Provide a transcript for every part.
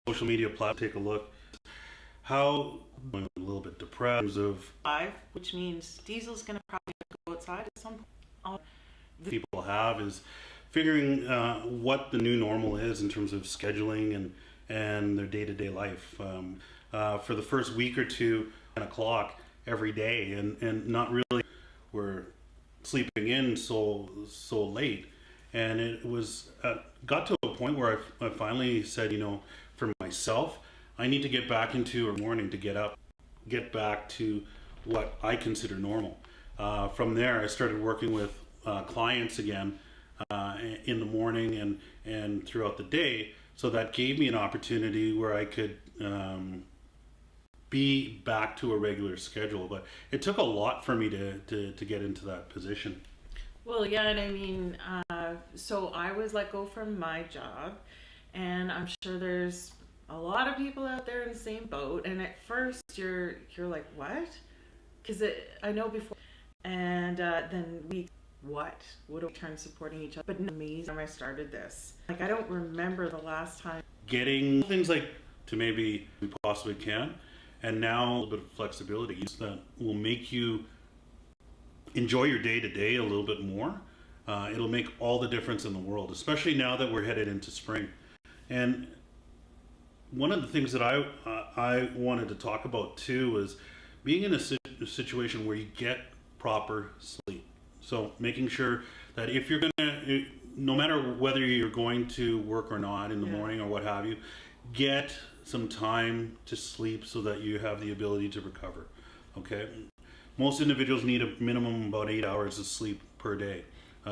social media platform, take a look. How I'm a little bit depressed of Five, which means Diesel's going to probably go outside at some point. people have is figuring what the new normal is in terms of scheduling and their day-to-day life. For the first week or two, 10 o'clock every day, and not really we're sleeping in so late. And it was got to a point where I finally said, for myself, I need to get back into a morning to get back to what I consider normal. From there, I started working with clients again in the morning and throughout the day. So that gave me an opportunity where I could be back to a regular schedule. But it took a lot for me to get into that position. Well, yeah, and I mean, so I was let go from my job, and I'm sure there's a lot of people out there in the same boat. And at first, you're like, what? Because I know before, and then what are we turn supporting each other? But amazing when I started this. Like, I don't remember the last time Getting things like to maybe we possibly can, and now a little bit of flexibility that will make you enjoy your day to day a little bit more. It'll make all the difference in the world, especially now that we're headed into spring. And one of the things that I wanted to talk about too is being in a situation where you get proper sleep. So making sure that if you're gonna, no matter whether you're going to work or not in the morning or what have you, get some time to sleep so that you have the ability to recover. Okay. Most individuals need a minimum about 8 hours of sleep per day.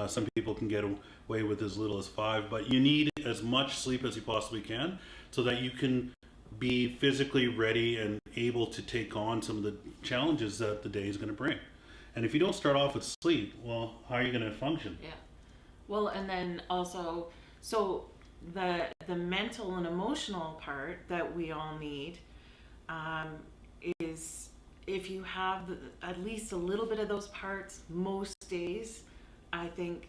Some people can get away with as little as 5, but you need as much sleep as you possibly can so that you can be physically ready and able to take on some of the challenges that the day is going to bring. And if you don't start off with sleep, well, how are you going to function? Yeah. Well, and then also, so the mental and emotional part that we all need is if you have at least a little bit of those parts most days, I think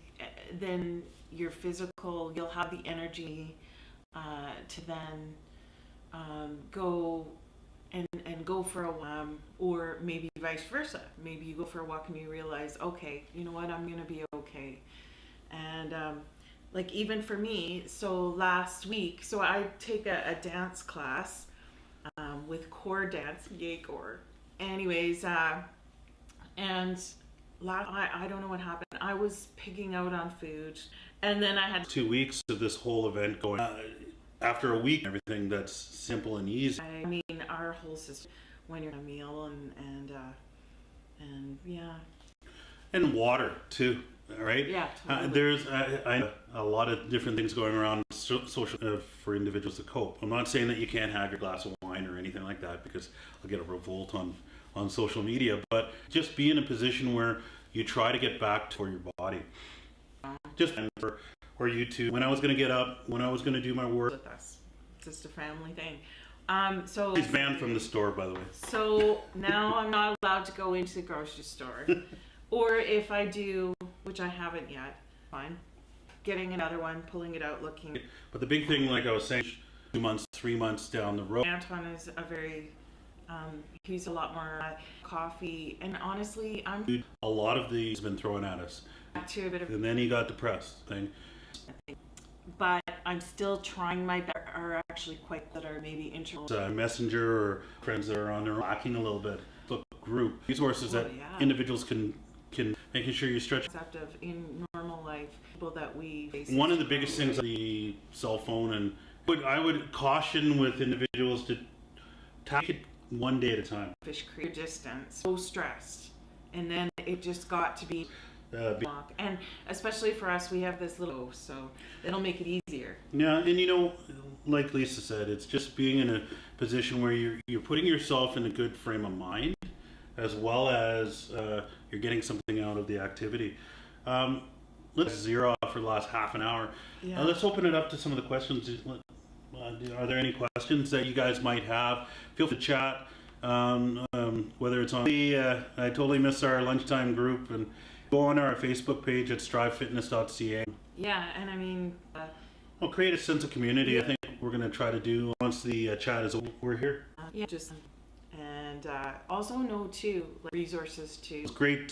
then your physical, you'll have the energy to then go and go for a walk, or maybe vice versa. Maybe you go for a walk and you realize, okay, you know what, I'm going to be okay. And like even for me, so last week, so I take a dance class with core dance, yay core. Anyways, and I don't know what happened. I was pigging out on food, and then I had 2 weeks of this whole event going. After a week, everything that's simple and easy. I mean, our whole system when you're on a meal and yeah. And water too, right? Yeah, totally. There's a lot of different things going around social for individuals to cope. I'm not saying that you can't have your glass of wine or anything like that, because I'll get a revolt on social media, but just be in a position where you try to get back to your body. Just for you to, when I was going to get up, when I was going to do my work. With us, it's just a family thing. So he's banned from the store, by the way. So now I'm not allowed to go into the grocery store, or if I do, which I haven't yet, fine, getting another one, pulling it out, looking. But the big thing, like I was saying, 2 months, 3 months down the road. Anton is a very he's a lot more coffee, and honestly, a lot of these been thrown at us. To a bit of, and then he got depressed. But I'm still trying my best. Are actually quite that are maybe interested. Messenger or friends that are on there lacking a little bit. Look, group resources that individuals can making sure you stretch. Of in normal life, people that we face. One of the biggest things, the cell phone, and I would caution with individuals to take it one day at a time. Fish creek distance, so stressed, and then it just got to be. And especially for us, we have this little, so it'll make it easier. Yeah, and like Lisa said, it's just being in a position where you're putting yourself in a good frame of mind, as well as you're getting something out of the activity. Let's zero off for the last half an hour. Yeah. Let's open it up to some of the questions. Are there any questions that you guys might have? Feel free to chat. Whether it's on I totally missed our lunchtime group, and go on our Facebook page at strivefitness.ca. Yeah, and I mean... create a sense of community. Yeah. I think we're going to try to do once the chat is over. We're here. Yeah, just and also know too, like resources to. It's great